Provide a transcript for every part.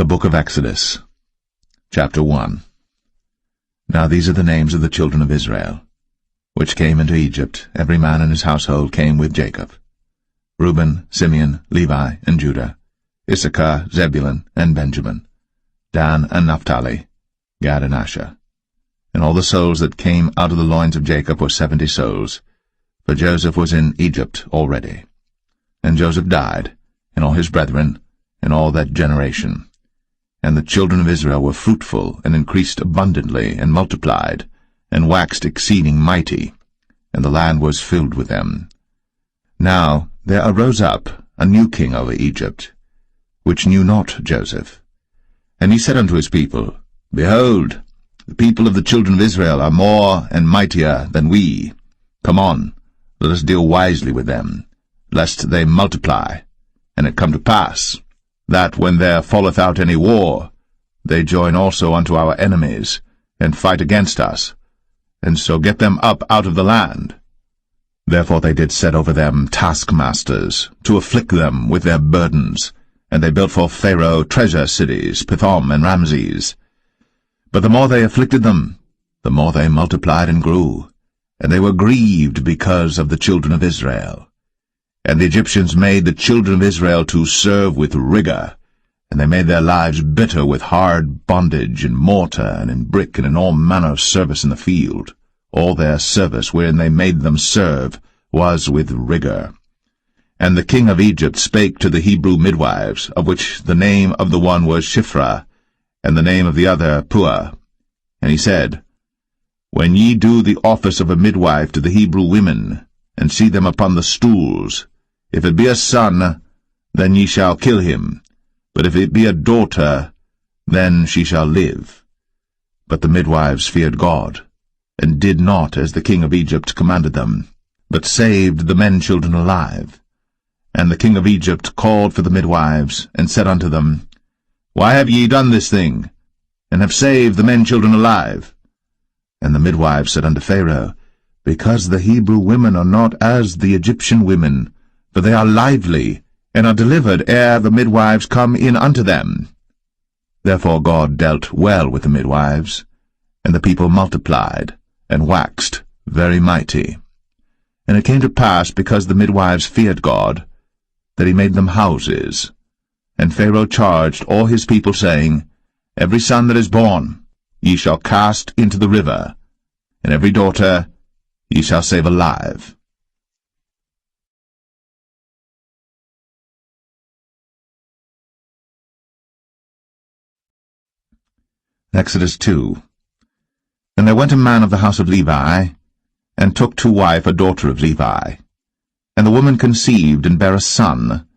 The Book of Exodus, Chapter 1. Now these are the names of the children of Israel, which came into Egypt. Every man in his household came with Jacob: Reuben, Simeon, Levi, and Judah, Issachar, Zebulun, and Benjamin, Dan and Naphtali, Gad and Asher. And all the souls that came out of the loins of Jacob were 70 souls, for Joseph was in Egypt already. And Joseph died, and all his brethren, and all that generation. And the children of Israel were fruitful, and increased abundantly, and multiplied, and waxed exceeding mighty, and the land was filled with them. Now there arose up a new king over Egypt, which knew not Joseph. And he said unto his people, Behold, the people of the children of Israel are more and mightier than we. Come on, let us deal wisely with them, lest they multiply. And it come to pass, that when there falleth out any war, they join also unto our enemies, and fight against us, and so get them up out of the land. Therefore they did set over them taskmasters, to afflict them with their burdens, and they built for Pharaoh treasure cities, Pithom and Ramses. But the more they afflicted them, the more they multiplied and grew, and they were grieved because of the children of Israel. And the Egyptians made the children of Israel to serve with rigor, and they made their lives bitter with hard bondage in mortar and in brick and in all manner of service in the field. All their service wherein they made them serve was with rigor. And the king of Egypt spake to the Hebrew midwives, of which the name of the one was Shiphrah, and the name of the other Puah. And he said, When ye do the office of a midwife to the Hebrew women, and see them upon the stools, if it be a son, then ye shall kill him, but if it be a daughter, then she shall live. But the midwives feared God, and did not as the king of Egypt commanded them, but saved the men-children alive. And the king of Egypt called for the midwives, and said unto them, Why have ye done this thing, and have saved the men-children alive? And the midwives said unto Pharaoh, Because the Hebrew women are not as the Egyptian women, for they are lively, and are delivered ere the midwives come in unto them. Therefore God dealt well with the midwives, and the people multiplied, and waxed very mighty. And it came to pass, because the midwives feared God, that he made them houses. And Pharaoh charged all his people, saying, Every son that is born ye shall cast into the river, and every daughter ye shall save alive. Exodus 2. And there went a man of the house of Levi, and took to wife a daughter of Levi. And the woman conceived, and bare a son.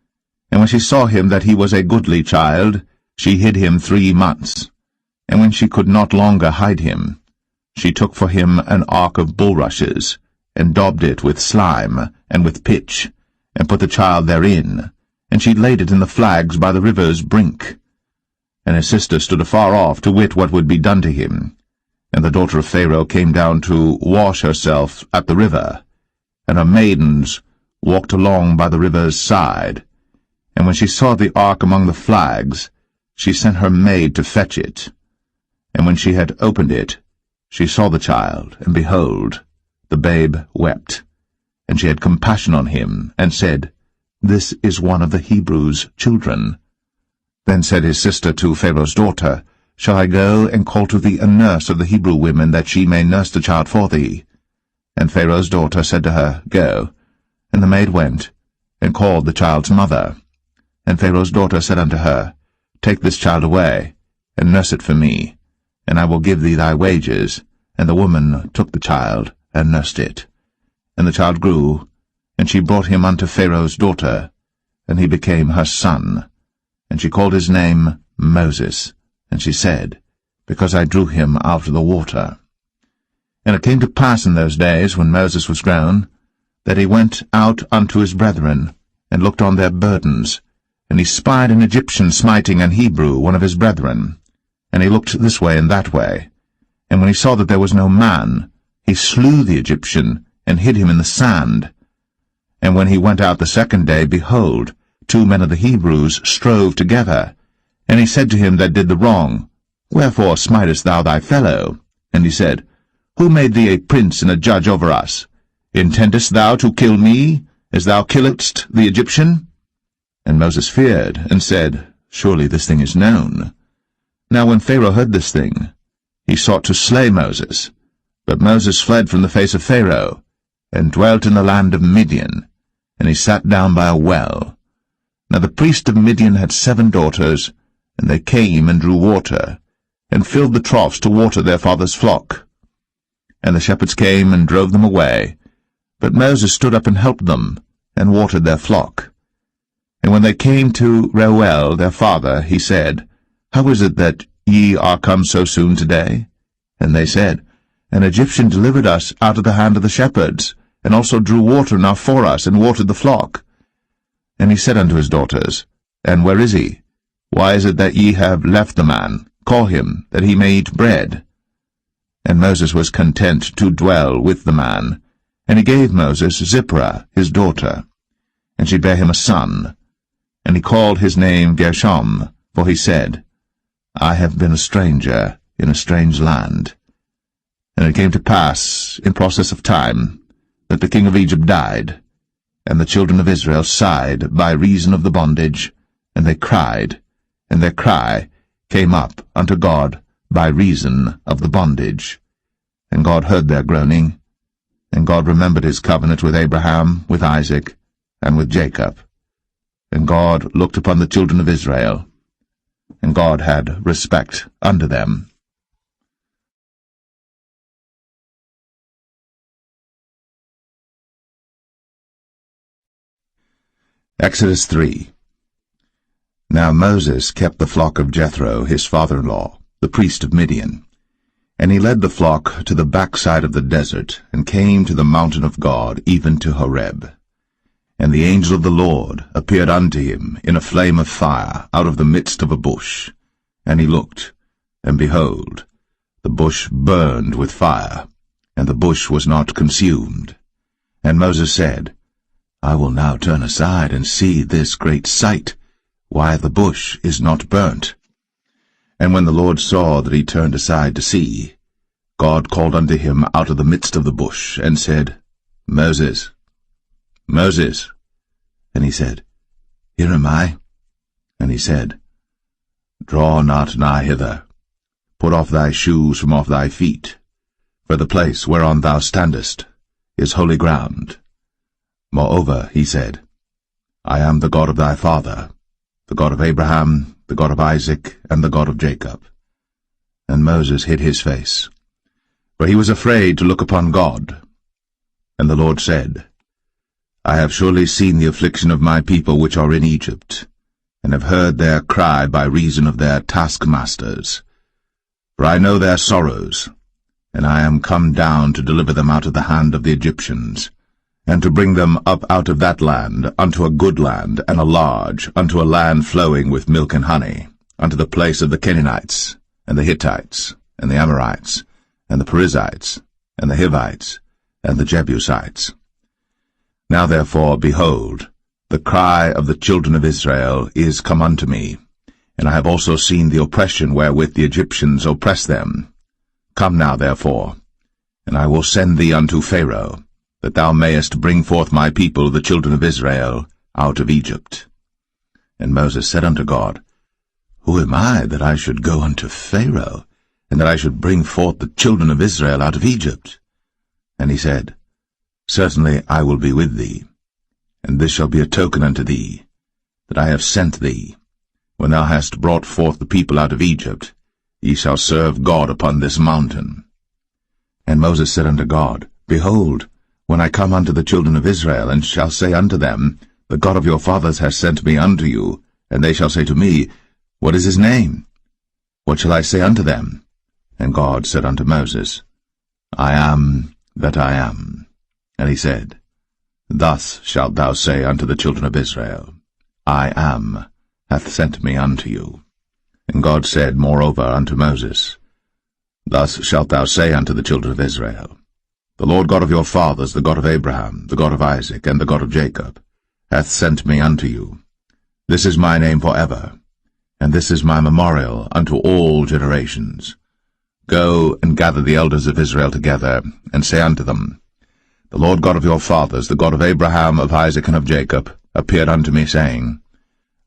And when she saw him that he was a goodly child, she hid him 3 months. And when she could not longer hide him, she took for him an ark of bulrushes, and daubed it with slime, and with pitch, and put the child therein, and she laid it in the flags by the river's brink. And his sister stood afar off, to wit what would be done to him. And the daughter of Pharaoh came down to wash herself at the river, and her maidens walked along by the river's side. And when she saw the ark among the flags, she sent her maid to fetch it. And when she had opened it, she saw the child, and behold, the babe wept. And she had compassion on him, and said, This is one of the Hebrews' children. Then said his sister to Pharaoh's daughter, Shall I go and call to thee a nurse of the Hebrew women, that she may nurse the child for thee? And Pharaoh's daughter said to her, Go. And the maid went, and called the child's mother. And Pharaoh's daughter said unto her, Take this child away, and nurse it for me, and I will give thee thy wages. And the woman took the child, and nursed it. And the child grew, and she brought him unto Pharaoh's daughter, and he became her son. And she called his name Moses, and she said, Because I drew him out of the water. And it came to pass in those days, when Moses was grown, that he went out unto his brethren, and looked on their burdens. And he spied an Egyptian smiting an Hebrew, one of his brethren. And he looked this way and that way. And when he saw that there was no man, he slew the Egyptian, and hid him in the sand. And when he went out the second day, behold, 2 men of the Hebrews strove together, And he said to him that did the wrong, Wherefore smitest thou thy fellow? And he said, Who made thee a prince and a judge over us? Intendest thou to kill me, as thou killedst the Egyptian? And Moses feared, and said, Surely this thing is known. Now when Pharaoh heard this thing, he sought to slay Moses. But Moses fled from the face of Pharaoh, and dwelt in the land of Midian, and he sat down by a well. Now the priest of Midian had 7 daughters, and they came and drew water, and filled the troughs to water their father's flock. And the shepherds came and drove them away, but Moses stood up and helped them, and watered their flock. And when they came to Reuel their father, he said, How is it that ye are come so soon today? And they said, An Egyptian delivered us out of the hand of the shepherds, and also drew water enough for us, and watered the flock. And he said unto his daughters, And where is he? Why is it that ye have left the man? Call him, that he may eat bread. And Moses was content to dwell with the man. And he gave Moses Zipporah his daughter, and she bare him a son. And he called his name Gershom, for he said, I have been a stranger in a strange land. And it came to pass, in process of time, that the king of Egypt died, and the children of Israel sighed by reason of the bondage, and they cried, and their cry came up unto God by reason of the bondage. And God heard their groaning, and God remembered his covenant with Abraham, with Isaac, and with Jacob. And God looked upon the children of Israel, and God had respect unto them. Exodus 3. Now Moses kept the flock of Jethro, his father-in-law, the priest of Midian. And he led the flock to the backside of the desert, and came to the mountain of God, even to Horeb. And the angel of the Lord appeared unto him in a flame of fire out of the midst of a bush. And he looked, and behold, the bush burned with fire, and the bush was not consumed. And Moses said, I will now turn aside and see this great sight, why the bush is not burnt. And when the Lord saw that he turned aside to see, God called unto him out of the midst of the bush, and said, Moses, Moses. And he said, Here am I. And he said, Draw not nigh hither. Put off thy shoes from off thy feet, for the place whereon thou standest is holy ground. Moreover, he said, I am the God of thy father, the God of Abraham, the God of Isaac, and the God of Jacob. And Moses hid his face, for he was afraid to look upon God. And the Lord said, I have surely seen the affliction of my people which are in Egypt, and have heard their cry by reason of their taskmasters. For I know their sorrows, and I am come down to deliver them out of the hand of the Egyptians, and to bring them up out of that land unto a good land, and a large, unto a land flowing with milk and honey, unto the place of the Canaanites, and the Hittites, and the Amorites, and the Perizzites, and the Hivites, and the Jebusites. Now therefore, behold, the cry of the children of Israel is come unto me, and I have also seen the oppression wherewith the Egyptians oppress them. Come now therefore, and I will send thee unto Pharaoh, that thou mayest bring forth my people, the children of Israel, out of Egypt. And Moses said unto God, Who am I, that I should go unto Pharaoh, and that I should bring forth the children of Israel out of Egypt? And he said, Certainly I will be with thee, and this shall be a token unto thee, that I have sent thee. When thou hast brought forth the people out of Egypt, ye shall serve God upon this mountain. And Moses said unto God, Behold, when I come unto the children of Israel, and shall say unto them, The God of your fathers has sent me unto you, and they shall say to me, What is his name? What shall I say unto them? And God said unto Moses, I am that I am. And he said, Thus shalt thou say unto the children of Israel, I am hath sent me unto you. And God said moreover unto Moses, Thus shalt thou say unto the children of Israel, The Lord God of your fathers, the God of Abraham, the God of Isaac, and the God of Jacob, hath sent me unto you. This is my name for ever, and this is my memorial unto all generations. Go and gather the elders of Israel together, and say unto them, The Lord God of your fathers, the God of Abraham, of Isaac, and of Jacob, appeared unto me, saying,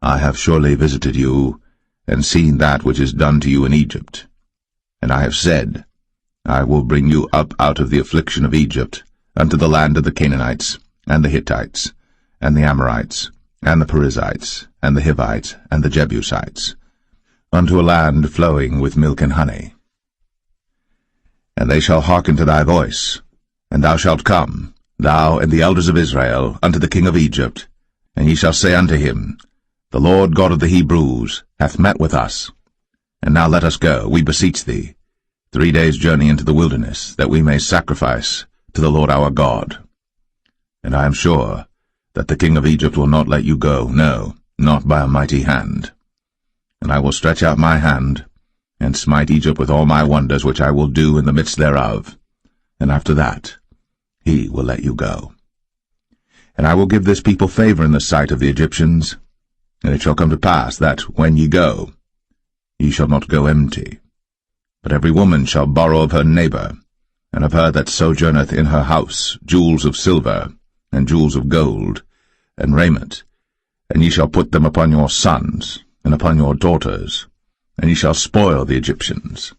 I have surely visited you, and seen that which is done to you in Egypt. And I have said, I will bring you up out of the affliction of Egypt, unto the land of the Canaanites, and the Hittites, and the Amorites, and the Perizzites, and the Hivites, and the Jebusites, unto a land flowing with milk and honey. And they shall hearken to thy voice, and thou shalt come, thou and the elders of Israel, unto the king of Egypt, and ye shall say unto him, The Lord God of the Hebrews hath met with us. And now let us go, we beseech thee, 3 days' journey into the wilderness, that we may sacrifice to the Lord our God. And I am sure that the king of Egypt will not let you go, no, not by a mighty hand. And I will stretch out my hand, and smite Egypt with all my wonders which I will do in the midst thereof, and after that he will let you go. And I will give this people favor in the sight of the Egyptians, and it shall come to pass that, when ye go, ye shall not go empty. But every woman shall borrow of her neighbor, and of her that sojourneth in her house, jewels of silver, and jewels of gold, and raiment, and ye shall put them upon your sons, and upon your daughters, and ye shall spoil the Egyptians.